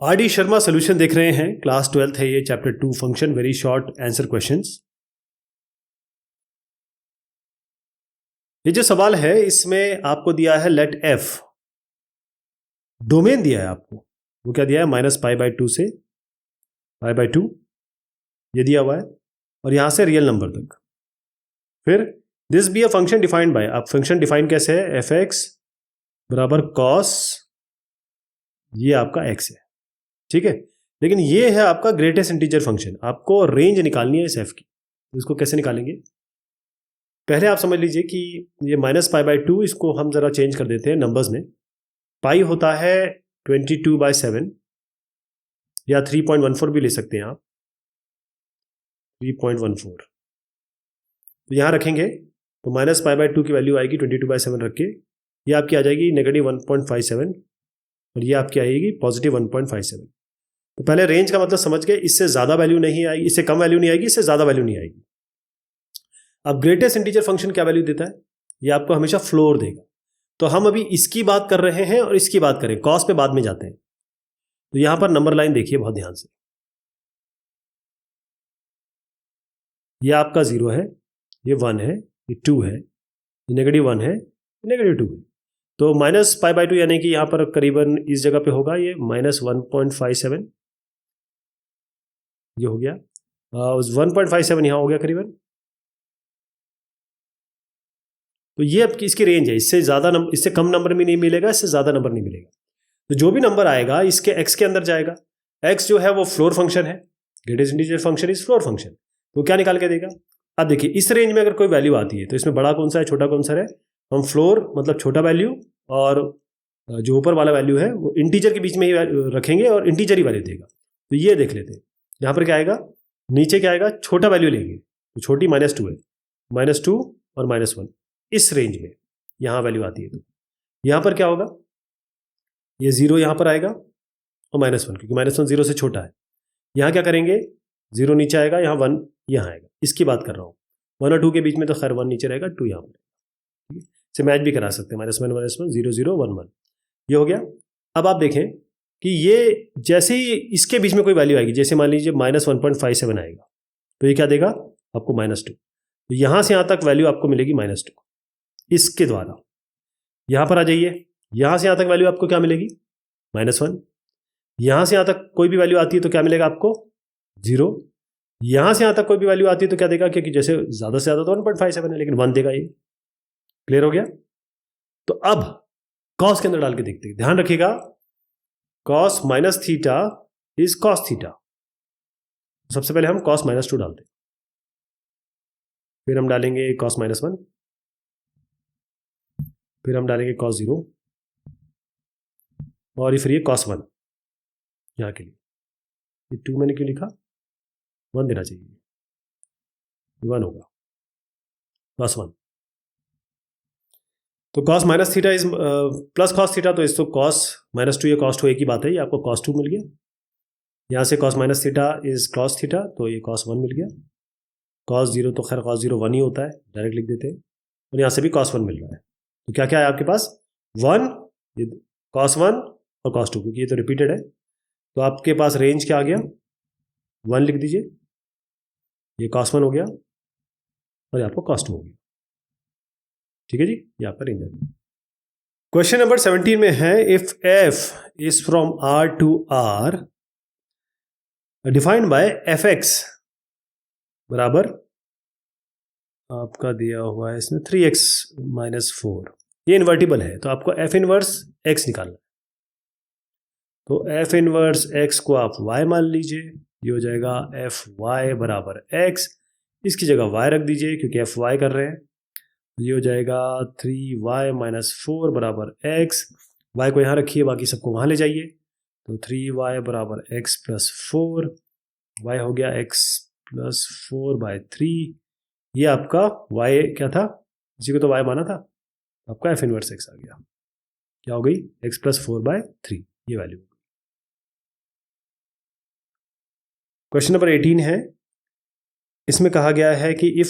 R D Sharma solution देख रहे हैं, क्लास 12th है ये, chapter 2 function, very short answer questions. ये जो सवाल है इसमें आपको दिया है लेट एफ, डोमेन दिया है आपको, वो क्या दिया है -π/2 से π/2 ये दिया हुआ है, और यहां से रियल नंबर तक। फिर this B a function defined by, आप फंक्शन डिफाइन कैसे है, एफ एक्स बराबर कॉस, ये आपका एक्स है, ठीक है। लेकिन ये है आपका ग्रेटेस्ट इंटीजर फंक्शन, आपको रेंज निकालनी है इस एफ की। इसको कैसे निकालेंगे, पहले आप समझ लीजिए कि ये -π/2, इसको हम जरा चेंज कर देते हैं नंबर्स में। पाई होता है 22/7 या 3.14 भी ले सकते हैं आप, 3.14। तो यहां रखेंगे तो -π/2 की वैल्यू आएगी 22/7 रख के, ये आपकी आ जाएगी -1.57 और ये आपकी आएगी +1.57। तो पहले रेंज का मतलब समझ गए, इससे ज्यादा वैल्यू नहीं आएगी, इससे कम वैल्यू नहीं आएगी, इससे ज्यादा वैल्यू नहीं आएगी। अब ग्रेटेस्ट इंटीजर फंक्शन क्या वैल्यू देता है, ये आपको हमेशा फ्लोर देगा। तो हम अभी इसकी बात कर रहे हैं और इसकी बात करें, कॉस पे बाद में जाते हैं। तो यहां पर नंबर लाइन देखिए बहुत ध्यान से, ये आपका 0 है, ये 1 है, ये 2 है, ये -1 है, -2 है। तो -π/2 यानी कि यहां पर करीबन इस जगह पे होगा ये -1.57, ये हो गया 1.57 यहां हो गया करीबन। तो ये अब इसकी रेंज है, इससे ज्यादा नंबर, इससे कम नंबर भी नहीं मिलेगा, इससे ज्यादा नंबर नहीं मिलेगा। तो जो भी नंबर आएगा इसके एक्स के अंदर जाएगा। एक्स जो है वो फ्लोर फंक्शन है, greatest integer function is floor function. तो क्या निकाल के देगा, अब देखिए इस रेंज में अगर कोई वैल्यू आती है तो इसमें बड़ा कौन सा है, छोटा कौन सा है। हम फ्लोर मतलब छोटा वैल्यू और जो ऊपर वाला वैल्यू है वो इंटीजर के बीच में ही रखेंगे और इंटीजर ही वैल्यू देगा। तो ये देख लेते हैं, यहाँ पर क्या आएगा, नीचे क्या आएगा, छोटा वैल्यू लेंगे तो छोटी -2 है, -2 और -1 इस रेंज में यहां वैल्यू आती है। तो यहां पर क्या होगा, ये 0 यहां पर आएगा और -1, क्योंकि -1 0 से छोटा है। यहां क्या करेंगे, 0 नीचे आएगा, यहां 1 यहां आएगा, इसकी बात कर रहा हूं। 1 और 2 के बीच में तो खैर 1 नीचे रहेगा, 2 यहां पर, इसे मैच भी करा सकते हैं, -1 0 0 1 1, ये हो गया। अब आप देखें कि ये जैसे ही इसके बीच में कोई वैल्यू आएगी, जैसे मान लीजिए -1.57 आएगा, तो ये क्या देगा आपको -2। तो यहां से यहां तक वैल्यू आपको मिलेगी -2 इसके द्वारा। यहां पर आ जाइए, यहां से यहां तक वैल्यू आपको क्या मिलेगी, -1। यहां से यहां तक कोई भी वैल्यू आती है तो क्या मिलेगा आपको, 0। यहां से यहां तक कोई भी वैल्यू आती है तो क्या देगा, क्योंकि जैसे ज्यादा से ज्यादा तो 1.57 है, लेकिन 1 देगा ये। क्लियर हो गया। तो अब कॉस के अंदर डाल के देखते हैं, ध्यान रखिएगा, कॉस -θ इज कॉस थीटा। सबसे पहले हम कॉस -2 डालते हैं, फिर हम डालेंगे कॉस -1, फिर हम डालेंगे cos 0 और फिर ये cos 1। यहाँ के लिए ये 2 मैंने क्यों लिखा, 1 देना चाहिए, 1 होगा cos 1। तो cos -θ is plus cos theta, तो इसको cos -2 या cos 2 एक ही बात है, ये आपको cos 2 मिल गया। यहाँ से cos -θ इज cos थीटा, तो ये cos 1 मिल गया। cos 0 तो खैर cos 0 1 ही होता है, डायरेक्ट लिख देते हैं, और यहाँ से भी cos 1 मिल रहा है। तो क्या क्या है आपके पास, 1, ये cos 1 और cos 2, क्योंकि ये तो रिपीटेड है। तो आपके पास रेंज क्या आ गया, 1 लिख दीजिए, ये cos 1 हो गया और ये आपको cos 2 हो गया। ठीक है जी, ये आपका रेंज आ गया। क्वेश्चन नंबर 17 में है, if f is from R to R defined by fx बराबर, आपका दिया हुआ है इसमें 3x - 4, ये इन्वर्टिबल है, तो आपको f इनवर्स x निकालना है। तो f इनवर्स x को आप y मान लीजिए, ये हो जाएगा fy बराबर x, इसकी जगह y रख दीजिए क्योंकि fy कर रहे हैं। ये हो जाएगा 3y - 4 बराबर x, y को यहाँ रखिए, बाकी सबको वहाँ ले जाइए। तो 3y बराबर x + 4, y हो गया x + 4/3। ये आपका y क्या था, इसी को तो y माना था, आपका f इनवर्स x आ गया, क्या हो गई, x + 4/3, ये वैल्यू। क्वेश्चन नंबर 18 है, इसमें कहा गया है कि if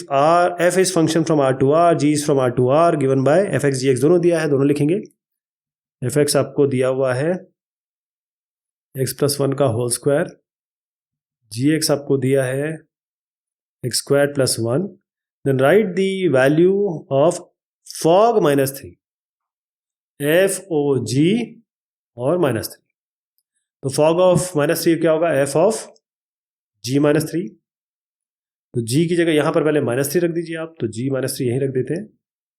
f is function from R to R, g is from R to R, given by fx gx, दोनों दिया है, दोनों लिखेंगे। fx आपको दिया हुआ है एक्स प्लस वन का होल स्क्वायर, जी एक्स आपको दिया है X square plus one, then right the value of fog minus three, F O G और माइनस थ्री। तो फॉग ऑफ माइनस थ्री क्या होगा, F of G minus three. तो G की जगह यहाँ पर पहले माइनस थ्री रख दीजिए आप, तो जी माइनस थ्री यहीं रख देते हैं,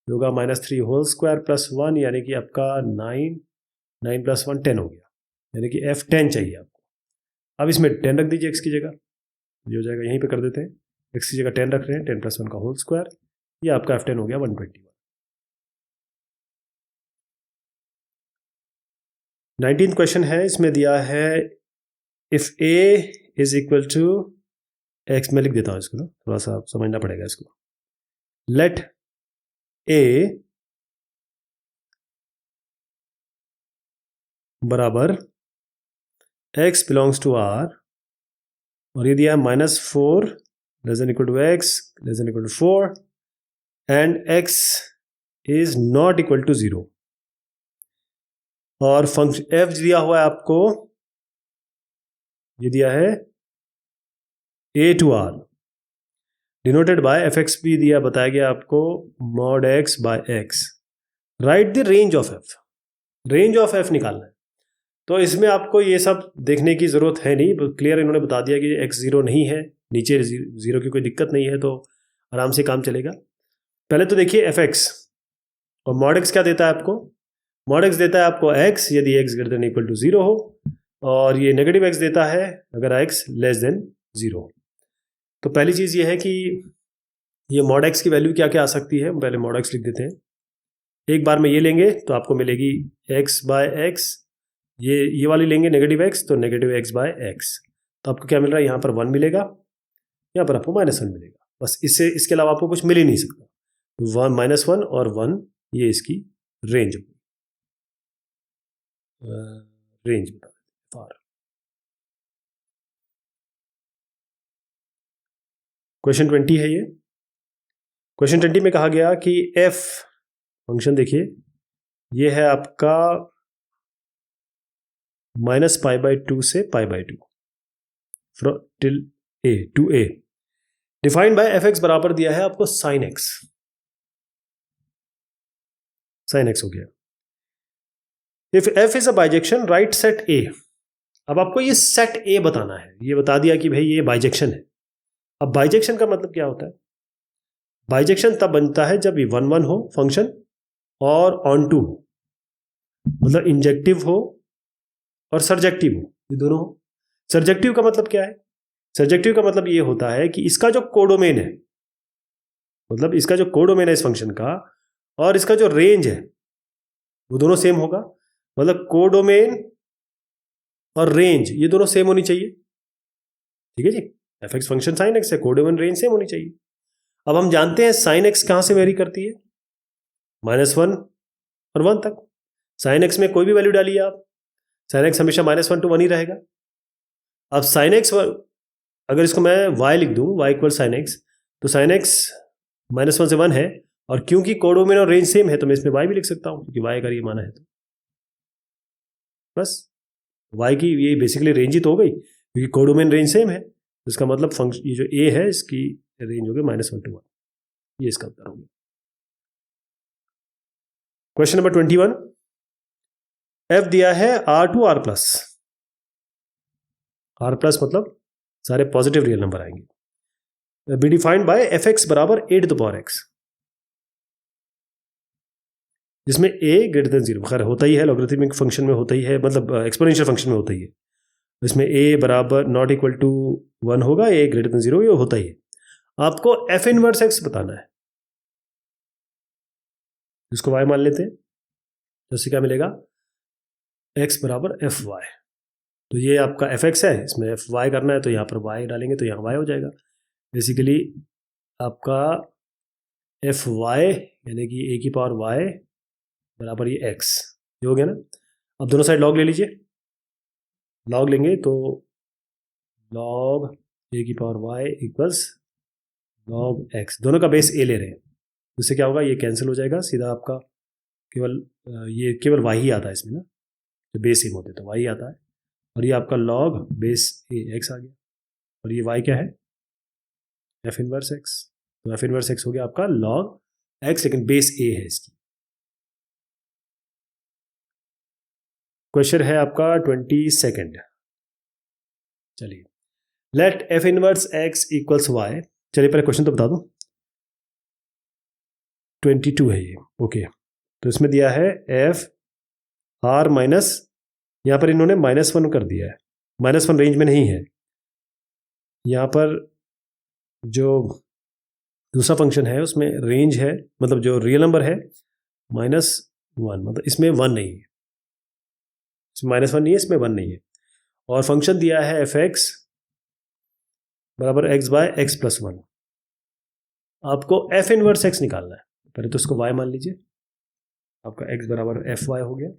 होगा minus three whole square plus one, यानी कि आपका 9, 9 प्लस वन 10 हो गया, यानी कि एफ 10 चाहिए आपको। अब इसमें 10 रख दीजिए एक्स की जगह, ये हो जाएगा, यहीं पे कर देते हैं, एक्स की जगह 10 रख रहे हैं, 10 प्लस वन का होल स्क्वायर, ये आपका F10 हो गया 121। 19th क्वेश्चन है, इसमें दिया है if A is equal to x, मैं लिख देता हूँ इसको ना, थोड़ा सा समझना पड़ेगा इसको। लेट A बराबर x बिलोंग्स टू R, और ये दिया है -4 less than equal to x less than equal to 4 and x is not equal to 0, और फंक्शन f दिया हुआ है आपको, ये दिया है a to r denoted by fx, भी दिया बताया गया आपको mod x by x। Write the range of f, range of f निकालना है। तो इसमें आपको ये सब देखने की जरूरत है नहीं, क्लियर इन्होंने बता दिया कि x 0 नहीं है, नीचे 0 की कोई दिक्कत नहीं है, तो आराम से काम चलेगा। पहले तो देखिए fx, और mod x क्या देता है आपको, mod x देता है आपको x यदि x greater than equal to 0 हो, और ये नेगेटिव x देता है अगर x लेस देन 0 हो। तो पहली चीज़ ये है कि ये mod x की वैल्यू क्या क्या आ सकती है, हम पहले mod x लिख देते हैं। एक बार में ये लेंगे तो आपको मिलेगी x बाय एक्स, ये वाली लेंगे नेगेटिव x, तो नेगेटिव x बाय एक्स, तो आपको क्या मिल रहा है, यहाँ पर 1 मिलेगा, यहाँ पर आपको -1 मिलेगा, बस इससे, इसके अलावा आपको कुछ मिल ही नहीं सकता। 1 -1 और 1, ये इसकी रेंज रेंज बता देते हैं। क्वेश्चन 20 है ये। क्वेश्चन 20 में कहा गया कि f फंक्शन देखिए, ये है आपका -π/2 से π/2 till a to a, defined by fx बराबर दिया है आपको sin x, sin x हो गया। If f is a bijection right set a, अब आपको ये सेट a बताना है, ये बता दिया कि भाई ये बाइजेक्शन है। अब बाइजेक्शन का मतलब क्या होता है, बाइजेक्शन तब बनता है जब ये 1 1 हो फंक्शन और ऑन टू हो, मतलब इंजेक्टिव हो और सर्जेक्टिव हो, ये दोनों हो। सर्जेक्टिव का मतलब क्या है, सर्जेक्टिव का मतलब ये होता है कि इसका जो कोडोमेन है, मतलब इसका जो कोडोमेन है इस फंक्शन का, और इसका जो रेंज है वो दोनों सेम होगा, मतलब कोडोमेन और रेंज ये दोनों सेम होनी चाहिए, ठीक है जी। fx फंक्शन sin x है, कोडोमेन रेंज सेम होनी चाहिए। अब हम जानते हैं sin x कहां से वेरी करती है, -1 और 1 तक। sin x में कोई भी वैल्यू डालिए आप, sin x हमेशा -1 to 1 ही रहेगा। अब sin x, अगर इसको मैं y लिख दूं, y इक्वल sin x, तो sin x -1 से 1 है, और क्योंकि कोडोमेन और रेंज सेम है तो मैं इसमें y भी लिख सकता हूं, क्योंकि y अगर ये माना है तो बस y की ये बेसिकली रेंज ही तो हो गई, क्योंकि कोडोमेन रेंज सेम है, तो इसका मतलब फंक्शन ये जो a है इसकी रेंज हो गई -1 to 1, ये इसका उत्तर हो गया। क्वेश्चन नंबर 21, f दिया है r to r plus, r plus मतलब सारे पॉजिटिव रियल नंबर आएंगे, बी डिफाइंड बाय fx बराबर a to the power x, जिसमें a ग्रेटर देन 0 खैर होता ही है, लॉगरिथमिक फंक्शन में होता ही है, मतलब एक्सपोनेंशियल फंक्शन में होता ही है, इसमें a बराबर नॉट इक्वल टू 1 होगा, a ग्रेटर देन 0 ये होता ही है। आपको f इनवर्स x बताना है, इसको y मान लेते हैं, तो इससे क्या मिलेगा, x बराबर fy, तो ये आपका fx है, इसमें fy करना है तो यहाँ पर y डालेंगे तो यहाँ y हो जाएगा, बेसिकली आपका fy यानी कि a की पावर y बराबर ये x, ये हो गया ना। अब दोनों साइड लॉग ले लीजिए, लॉग लेंगे तो लॉग a की power y equals log x, दोनों का बेस a ले रहे हैं, इससे क्या होगा, ये कैंसिल हो जाएगा, सीधा आपका केवल ये केवल y ही आता है इसमें ना, तो बेस सेम होते तो y ही आता है, और ये आपका log बेस ए एक्स आ गया, और ये y क्या है, एफ इनवर्स एक्स। तो एफ इनवर्स एक्स हो गया आपका log x, लेकिन बेस ए है इसकी। क्वेश्चन है आपका 22। चलिए, let f inverse x equals y. चलिए पहले क्वेश्चन तो बता दूं, 22 है ये, ओके। तो इसमें दिया है एफ आर माइनस, यहाँ पर इन्होंने -1 कर दिया है, -1 रेंज में नहीं है। यहाँ पर जो दूसरा फंक्शन है उसमें रेंज है, मतलब जो रियल नंबर है -1, मतलब इसमें 1 नहीं है, इसमें -1 नहीं है, इसमें 1 नहीं है। और फंक्शन दिया है एफ एक्स बराबर एक्स बाय एक्स प्लस 1। आपको एफ इनवर्स एक्स निकालना है, पहले तो उसको y मान लीजिए, आपका x बराबर एफ वाई हो गया।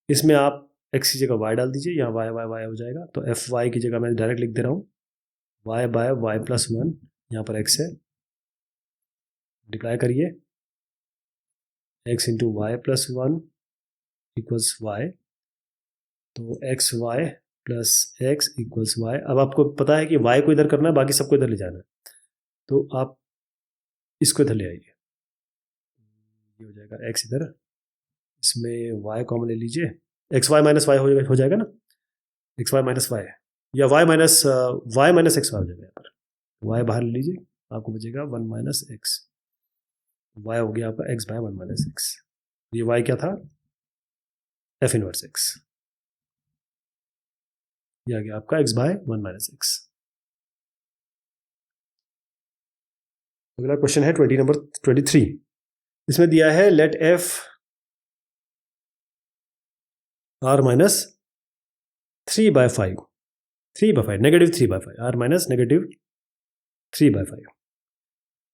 इसमें आप x की जगह y डाल दीजिए, यहाँ y y y हो जाएगा, तो एफ वाई की जगह मैं डायरेक्ट लिख दे रहा हूँ y बाय वाई प्लस 1, यहाँ पर x है, मल्टीप्लाई करिए, x into y plus 1 equals y, तो x y plus x equals y. अब आपको पता है कि y को इधर करना है, बाकी सबको इधर ले जाना है, तो आप इसको इधर ले आइए, ये हो जाएगा x इधर, इसमें y कॉमन ले लीजिए, एक्स वाई माइनस वाई हो जाएगा ना, एक्स वाई माइनस वाई, या y माइनस एक्स वाई हो जाएगा, यहाँ पर y बाहर ले लीजिए, आपको बचेगा 1 माइनस एक्स, y हो गया आपका x बाय 1 माइनस एक्स। ये y क्या था, एफ इनवर्स एक्स, ये आ गया आपका x बाय 1 माइनस एक्स। अगला क्वेश्चन है 23। इसमें दिया है let f R minus 3/5, 3/5, negative 3/5, R minus negative 3/5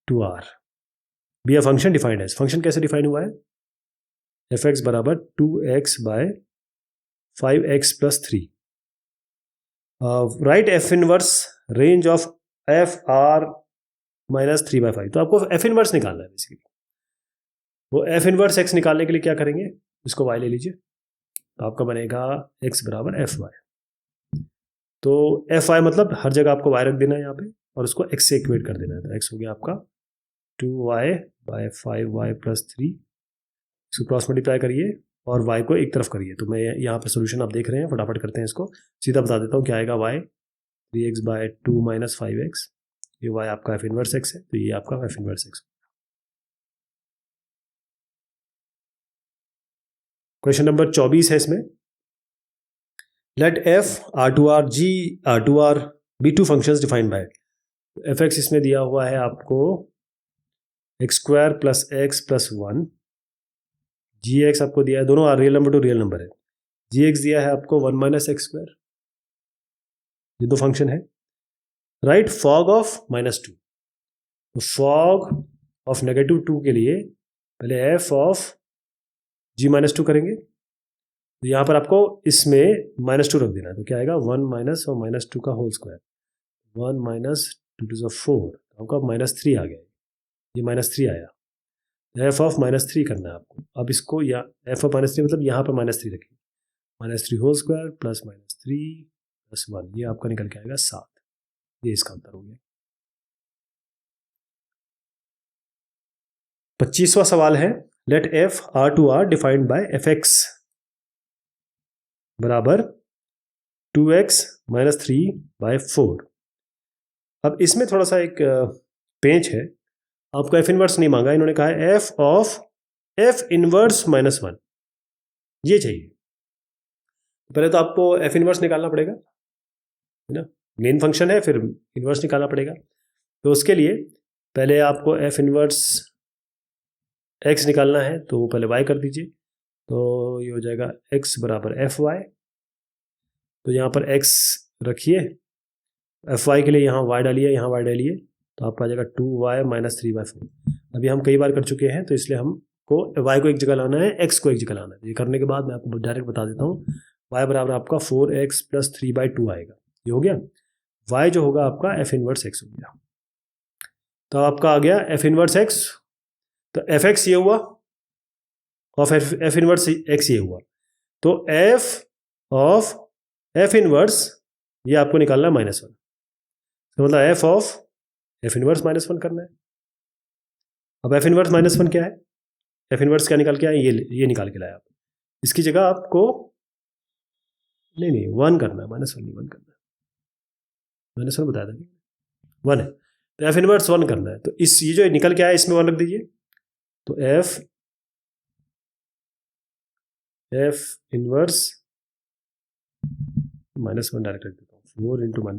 to R be a function defined as. Function कैसे डिफाइन हुआ है, एफ एक्स बराबर 2x by 5x plus 3। Write f inverse range of f R minus 3/5। तो आपको F inverse निकालना है basically. वो F inverse x निकालने के लिए क्या करेंगे, इसको y ले लीजिए, तो आपका बनेगा x बराबर एफ वाई। तो एफ वाई मतलब हर जगह आपको y रख देना है यहाँ पे, और उसको x से इक्वेट कर देना है। तो x हो गया आपका 2y बाय 5y प्लस 3, इसको क्रॉस मल्टीप्लाई करिए और y को एक तरफ करिए। तो मैं यहाँ पे सोल्यूशन आप देख रहे हैं, फटाफट करते हैं इसको, सीधा बता देता हूँ क्या आएगा, y 3x bye 2 minus 5x, ये y आपका एफ इनवर्स एक्स है, तो ये आपका f inverse x. Question number 24 है इसमें, let f R to R g R to R be two functions defined by. F x इसमें दिया हुआ है आपको x square plus x plus 1, g x आपको दिया है, दोनों R real number to real number है, जी एक्स दिया है आपको 1 माइनस एक्स स्क्वायर, ये दो फंक्शन है। राइट फॉग ऑफ -2, तो फॉग ऑफ -2 के लिए पहले एफ ऑफ g-2 करेंगे, तो यहाँ पर आपको इसमें -2 रख देना है, तो क्या आएगा 1 माइनस और -2 का होल स्क्वायर, 1 माइनस 2 टू 4, आपका -3 आ गया, ये -3 आया, एफ ऑफ -3 करना है आपको। अब इसको या एफ ऑफ -3 मतलब यहाँ पर -3 रखेंगे, -3 होल स्क्वायर प्लस -3 प्लस 1, ये आपका निकल के आएगा 7, ये इसका आंसर हो गया। 25वां सवाल है, let f R to R defined by f x बराबर 2x माइनस 3/4। अब इसमें थोड़ा सा एक पेंच है, आपको एफ इनवर्स नहीं मांगा, इन्होंने कहा है एफ ऑफ एफ इनवर्स -1, ये चाहिए। पहले तो आपको एफ इनवर्स निकालना पड़ेगा, है ना, मेन फंक्शन है, फिर इनवर्स निकालना पड़ेगा। तो उसके लिए पहले आपको एफ इनवर्स एक्स निकालना है, तो पहले y कर दीजिए, तो ये हो जाएगा x बराबर एफ वाई। तो यहाँ पर x रखिए, एफ वाई के लिए यहाँ y डालिए, यहाँ y डालिए, तो आपका आ जाएगा 2y माइनस 3/4। अभी हम कई बार कर चुके हैं, तो इसलिए हमको y को एक जगह लाना है, x को एक जगह लाना है। ये करने के बाद मैं आपको डायरेक्ट बता देता हूँ, y बराबर आपका 4x प्लस 3/2 आएगा, ये हो गया। y जो होगा आपका एफ इनवर्स x हो गया, तो आपका आ गया एफ इनवर्स x, तो एफ एक्स ये हुआ ऑफ एफ इनवर्स एक्स ये हुआ, तो एफ ऑफ एफ इनवर्स ये आपको निकालना है -1, तो मतलब एफ ऑफ एफ इनवर्स -1 करना है। अब एफ इनवर्स -1 क्या है, एफ इनवर्स क्या निकाल के आए, ये निकाल के लाया आप। इसकी जगह आपको नहीं 1 करना है, -1 नहीं 1 करना है, -1 बताया था 1 है, तो एफ इनवर्स 1 करना है। तो इस ये जो निकल के आया इसमें 1 रख दीजिए, तो एफ इनवर्स -1 डायरेक्ट रख देता हूँ, 4 इंटू -1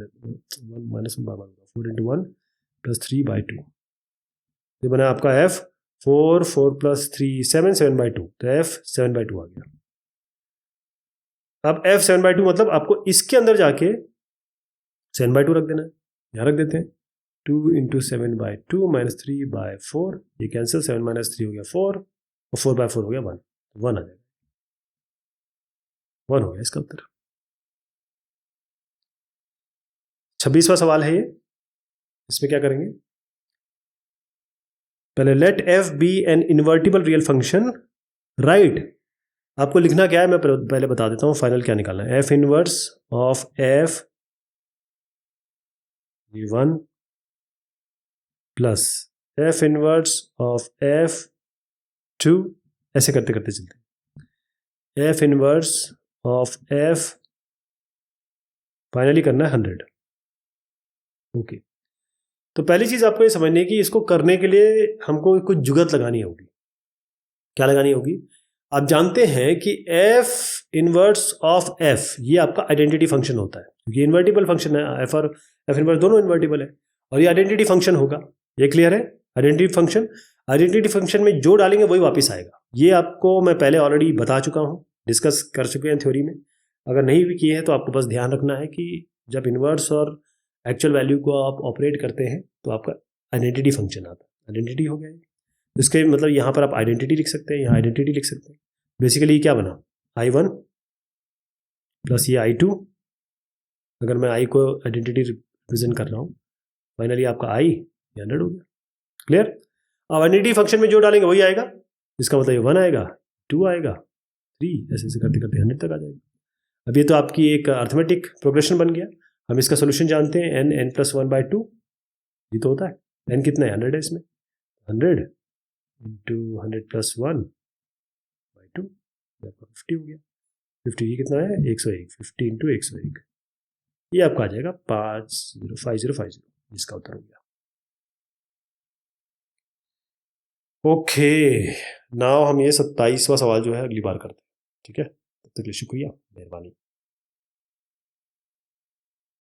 4 इंटू 1 प्लस 3/2, ये बना आपका एफ 4 प्लस 3 7 7/2, तो एफ 7/2 आ गया। अब एफ 7/2 मतलब आपको इसके अंदर जाके 7/2 रख देना है, यहाँ रख देते हैं, 2 इंटू 7/2 माइनस 3/4, ये कैंसिल, 7 माइनस 3 हो गया 4 और 4/4 हो गया 1, 1 आ जाएगा, 1 हो गया इसका उत्तर। 26वां सवाल है ये, इसमें क्या करेंगे, पहले let F be an invertible real function, right आपको लिखना क्या है मैं पहले बता देता हूँ, फाइनल क्या निकालना है, f inverse of F v1 plus F inverse of f2, ऐसे करते करते चलते हैं, F inverse of f finally करना है 100। ओके, तो पहली चीज आपको ये समझनी है कि इसको करने के लिए हमको कुछ जुगत लगानी होगी। क्या लगानी होगी, आप जानते हैं कि एफ इनवर्स ऑफ एफ ये आपका आइडेंटिटी फंक्शन होता है, क्योंकि इन्वर्टिबल फंक्शन है, एफ और एफ इनवर्स दोनों इन्वर्टिबल है, और ये आइडेंटिटी फंक्शन होगा, ये क्लियर है। आइडेंटिटी फंक्शन में जो डालेंगे वही वापस आएगा, ये आपको मैं पहले ऑलरेडी बता चुका हूँ, डिस्कस कर चुके हैं थ्योरी में, अगर नहीं भी किए हैं तो आपको बस ध्यान रखना है कि जब इनवर्स और एक्चुअल वैल्यू को आप ऑपरेट करते हैं तो आपका आइडेंटिटी फंक्शन आता है, आइडेंटिटी हो गया है। इसके मतलब यहाँ पर आप आइडेंटिटी लिख सकते हैं, यहाँ आइडेंटिटी लिख सकते हैं। बेसिकली क्या बना, I1 प्लस ये I2, अगर मैं I को आइडेंटिटी रिप्रेजेंट कर रहा हूँ, फाइनली आपका I 100 हो गया, क्लियर। अब आइडेंटिटी फंक्शन में जो डालेंगे वही आएगा, इसका मतलब ये 1 आएगा, 2 आएगा, 3, ऐसे ऐसे करते करते 100 तक आ जाएगा। अब ये तो आपकी एक अर्थमेटिक प्रोग्रेशन बन गया। हम इसका सोल्यूशन जानते हैं, n n+1/2, ये तो होता है, n कितना है 100 है इसमें, 100 इंटू 100 + 1/2 आपका 50 हो गया, 50 ये कितना है 101, 50 इंटू 101, ये आपका आ जाएगा 505050, इसका उत्तर हो गया। ओके, नाउ हम ये 27वां सवाल जो है अगली बार करते हैं, ठीक है, तब तक के लिए शुक्रिया, मेहरबानी।